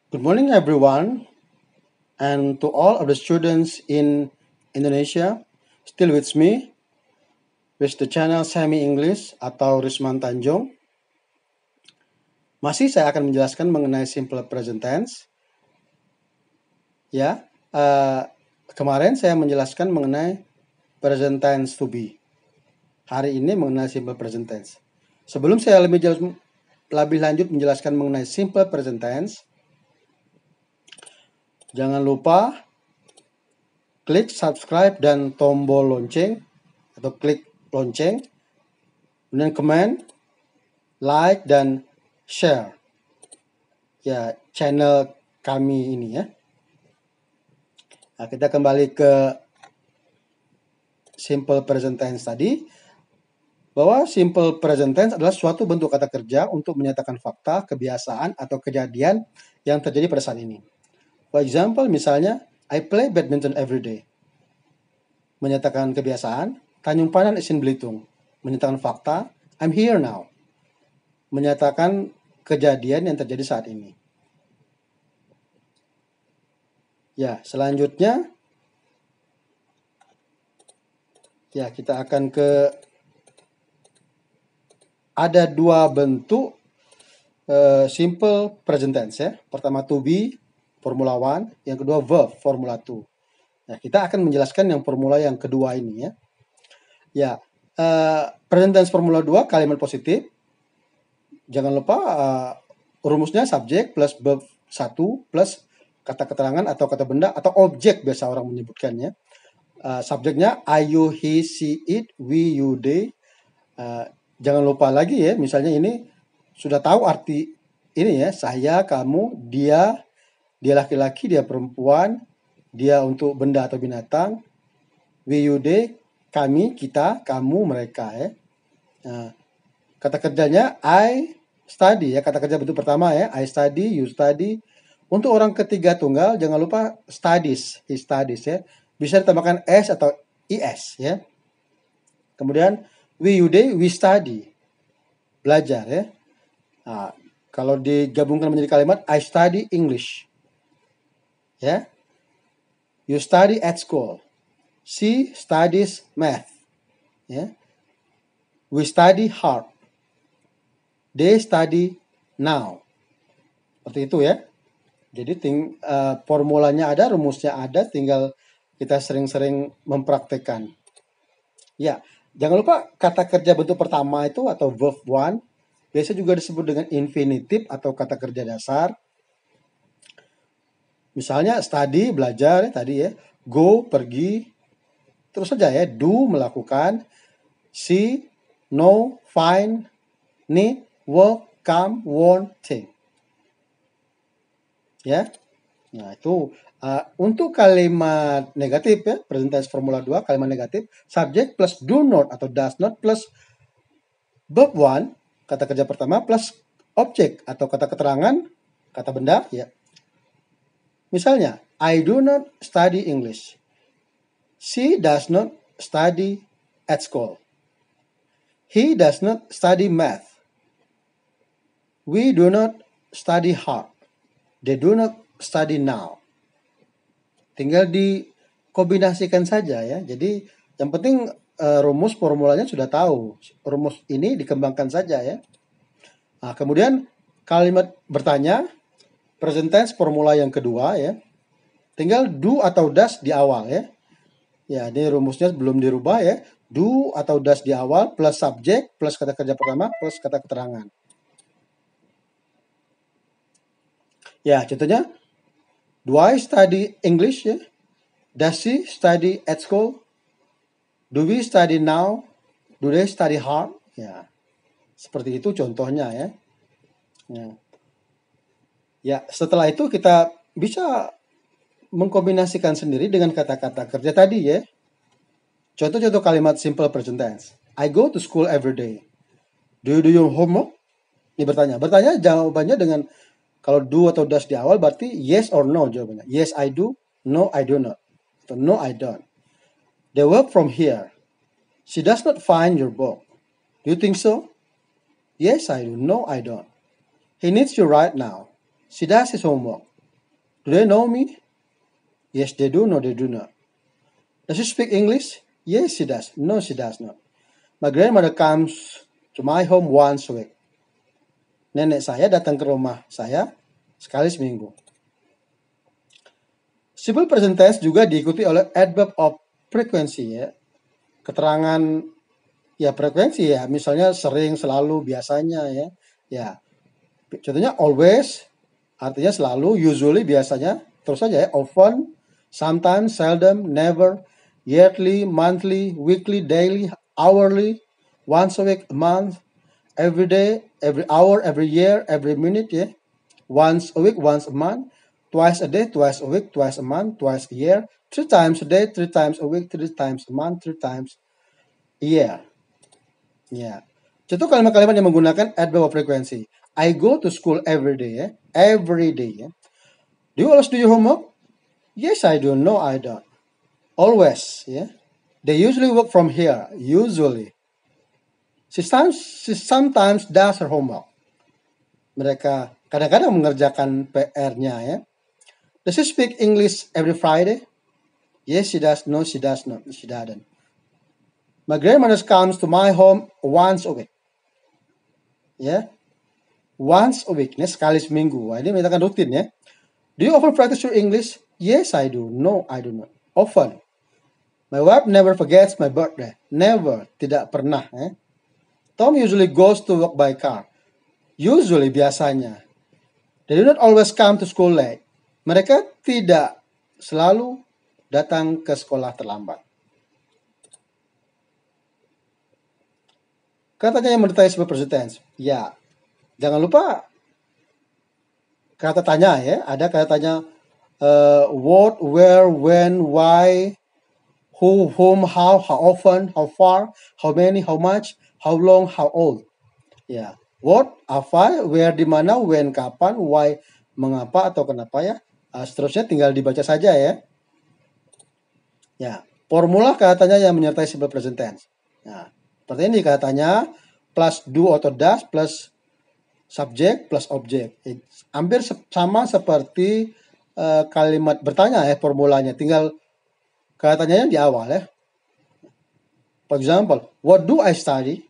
Good morning, everyone, and to all of the students in Indonesia still with me with the channel Semi English atau Risman Tanjung. Masih saya akan menjelaskan mengenai simple present tense. Ya, kemarin saya menjelaskan mengenai present tense to be. Hari ini mengenai simple present tense. Sebelum saya lebih lanjut menjelaskan mengenai simple present tense, jangan lupa klik subscribe dan tombol lonceng atau klik lonceng, kemudian comment, like, dan share ya channel kami ini ya. Nah, kita kembali ke simple present tense tadi, bahwa simple present tense adalah suatu bentuk kata kerja untuk menyatakan fakta, kebiasaan, atau kejadian yang terjadi pada saat ini. For example, misalnya, I play badminton every day. Menyatakan kebiasaan, Tanjung Panan is in Belitung. Menyatakan fakta, I'm here now. Menyatakan kejadian yang terjadi saat ini. Ya, selanjutnya ya kita akan ke ada dua bentuk simple present tense ya. Pertama to be, formula 1, yang kedua verb, formula 2. Nah, kita akan menjelaskan yang formula yang kedua ini ya. Ya, present tense formula 2 kalimat positif. Jangan lupa rumusnya subjek plus verb 1 plus kata keterangan atau kata benda atau objek biasa orang menyebutkannya. Subjeknya I, you, he, she, it, we, you, they. Jangan lupa lagi ya, misalnya ini sudah tahu arti ini ya, saya, kamu, dia laki-laki, dia perempuan, dia untuk benda atau binatang, we, you, they, kami, kita, kamu, mereka ya. Nah, kata kerjanya I study ya, kata kerja bentuk pertama ya, I study, you study. Untuk orang ketiga tunggal jangan lupa studies, he studies ya. Bisa ditambahkan s atau is ya. Kemudian we, you, they, we study, belajar ya. Nah, kalau digabungkan menjadi kalimat I study English ya. You study at school. She studies math ya. We study hard. They study now. Seperti itu ya. Jadi formulanya ada, rumusnya ada, tinggal kita sering-sering mempraktekkan. Ya, jangan lupa kata kerja bentuk pertama itu atau verb 1 biasa juga disebut dengan infinitive atau kata kerja dasar. Misalnya study, belajar ya, tadi ya. Go, pergi. Terus saja ya, do, melakukan. See, know, find, need, work, come, want, think. Ya. Nah, itu untuk kalimat negatif ya, present tense formula 2, kalimat negatif, subject plus do not atau does not plus verb 1, kata kerja pertama, plus objek atau kata keterangan, kata benda ya. Misalnya, I do not study English. She does not study at school. He does not study math. We do not study hard. They do not study now. Tinggal dikombinasikan saja ya. Jadi yang penting rumus formulanya sudah tahu. Rumus ini dikembangkan saja ya. Nah, kemudian kalimat bertanya, present tense formula yang kedua ya. Tinggal do atau does di awal ya. Ya, ini rumusnya belum dirubah ya. Do atau does di awal plus subjek plus kata kerja pertama plus kata keterangan. Ya, contohnya, do I study English ya? Does she study at school? Do we study now? Do they study hard? Ya, seperti itu contohnya ya. Ya, setelah itu kita bisa mengkombinasikan sendiri dengan kata-kata kerja tadi ya. Contoh-contoh kalimat simple present tense. I go to school every day. Do you do your homework? Ini bertanya. Bertanya jawabannya dengan kalau do atau does di awal berarti yes or no jawabannya. Yes I do, no I do not. Atau no I don't. They work from here. She does not find your book. Do you think so? Yes I do, no I don't. He needs you right now. She does his homework. Do they know me? Yes, they do. No, they do not. Does she speak English? Yes, she does. No, she does not. My grandmother comes to my home once a week. Nenek saya datang ke rumah saya sekali seminggu. Simple present tense juga diikuti oleh adverb of frequency ya. Keterangan ya frekuensi ya, misalnya sering, selalu, biasanya ya. Ya. Contohnya always artinya selalu, usually biasanya, terus saja ya, often, sometimes, seldom, never, yearly, monthly, weekly, daily, hourly, once a week, a month, every day, every hour, every year, every minute ya. Once a week, once a month, twice a day, twice a week, twice a month, twice a year, 3 times a day, 3 times a week, 3 times a month, 3 times a year. Ya. Contoh kalimat-kalimat yang menggunakan adverb of frequency. I go to school every day ya. Every day ya. Do you always do your homework? Yes, I do. No, I don't. Always ya. They usually work from here. Usually. She sometimes does her homework. Mereka kadang-kadang mengerjakan PR-nya ya. Does she speak English every Friday? Yes, she does. No, she does not. She doesn't. My grandmother comes to my home once a week. Ya. Once a week. Ini sekali seminggu. Wah, ini menyatakan rutin ya. Do you often practice your English? Yes, I do. No, I do not. Often. My wife never forgets my birthday. Never. Tidak pernah. Tom usually goes to work by car. Usually, biasanya. They do not always come to school late. Mereka tidak selalu datang ke sekolah terlambat. Katanya yang menyertai sebuah present tense. Ya, jangan lupa kata tanya ya. Ada kata tanya what, where, when, why, who, whom, how often, how far, how many, how much, how long, how old. Ya, what, apa, where, di mana, when, kapan, why, mengapa atau kenapa ya. Seterusnya tinggal dibaca saja ya. Ya, formula katanya yang menyertai simple present tense. Nah, seperti ini katanya plus do atau does plus subject plus object. Hampir sama seperti kalimat bertanya ya formulanya. Tinggal katanya di awal ya. For example, what do I study?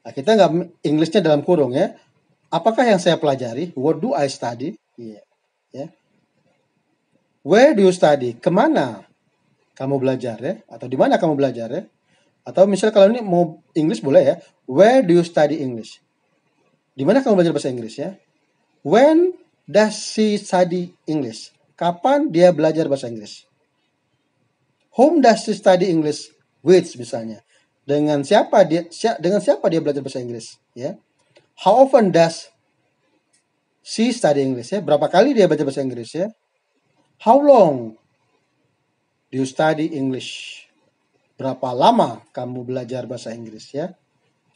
Nah, kita nggak Englishnya dalam kurung ya. Apakah yang saya pelajari? What do I study? Yeah. Yeah. Where do you study? Kemana kamu belajar ya? Atau di mana kamu belajar ya? Atau misalnya kalau ini mau English boleh ya. Where do you study English? Di mana kamu belajar bahasa Inggris ya? When does she study English? Kapan dia belajar bahasa Inggris? Whom does she study English with misalnya? Dengan siapa dia belajar bahasa Inggris ya? How often does she study English ya? Berapa kali dia belajar bahasa Inggris ya? How long do you study English? Berapa lama kamu belajar bahasa Inggris ya?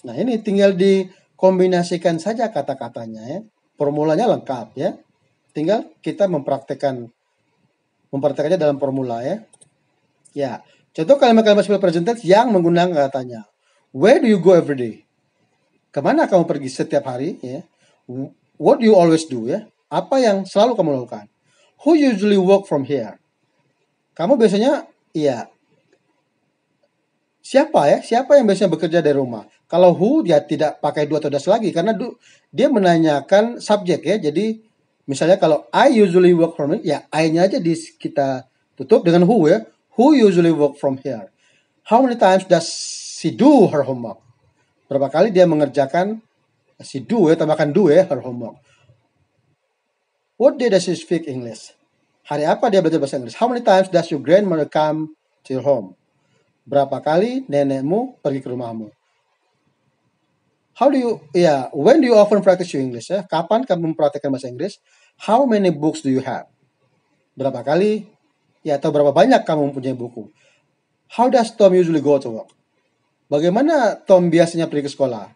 Nah, ini tinggal dikombinasikan saja kata-katanya ya. Formulanya lengkap ya. Tinggal kita mempraktekannya dalam formula ya. Ya, contoh kalimat-kalimat simple present tense yang menggunakan katanya. Where do you go every day? Kemana kamu pergi setiap hari ya? What do you always do ya? Apa yang selalu kamu lakukan? Who usually work from here? Kamu biasanya ya siapa ya? Siapa yang biasanya bekerja dari rumah? Kalau who dia tidak pakai do atau does lagi karena dia menanyakan subjek ya. Jadi misalnya kalau I usually work from here, ya I-nya aja kita tutup dengan who ya. Who usually work from here? How many times does she do her homework? Berapa kali dia mengerjakan she do ya, tambahkan do ya, her homework. What day does she speak English? Hari apa dia belajar bahasa Inggris? How many times does your grandmother come to your home? Berapa kali nenekmu pergi ke rumahmu? When do you often practice your English? Ya? Kapan kamu mempraktikkan bahasa Inggris? How many books do you have? Berapa kali atau berapa banyak kamu mempunyai buku? How does Tom usually go to work? Bagaimana Tom biasanya pergi ke sekolah?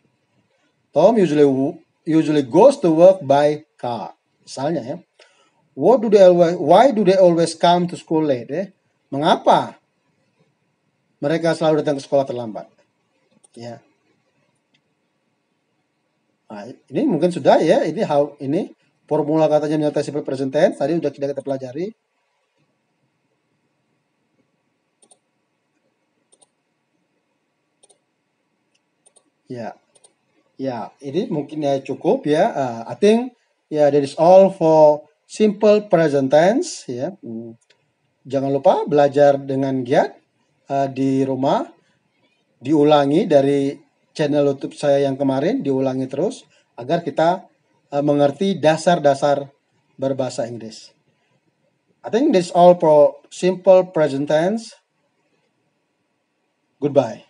Tom usually goes to work by car. Misalnya ya. Why do they always come to school late? Ya? Mengapa mereka selalu datang ke sekolah terlambat? Ya. Nah, ini mungkin sudah ya. Ini formula katanya menyertai simple present tense. Tadi udah kita pelajari. Ya, ya, ini mungkin ya cukup ya. I think ya that is all for simple present tense ya. Jangan lupa belajar dengan giat di rumah, diulangi dari channel YouTube saya yang kemarin, diulangi terus agar kita mengerti dasar-dasar berbahasa Inggris. I think that's all for simple present tense. Goodbye.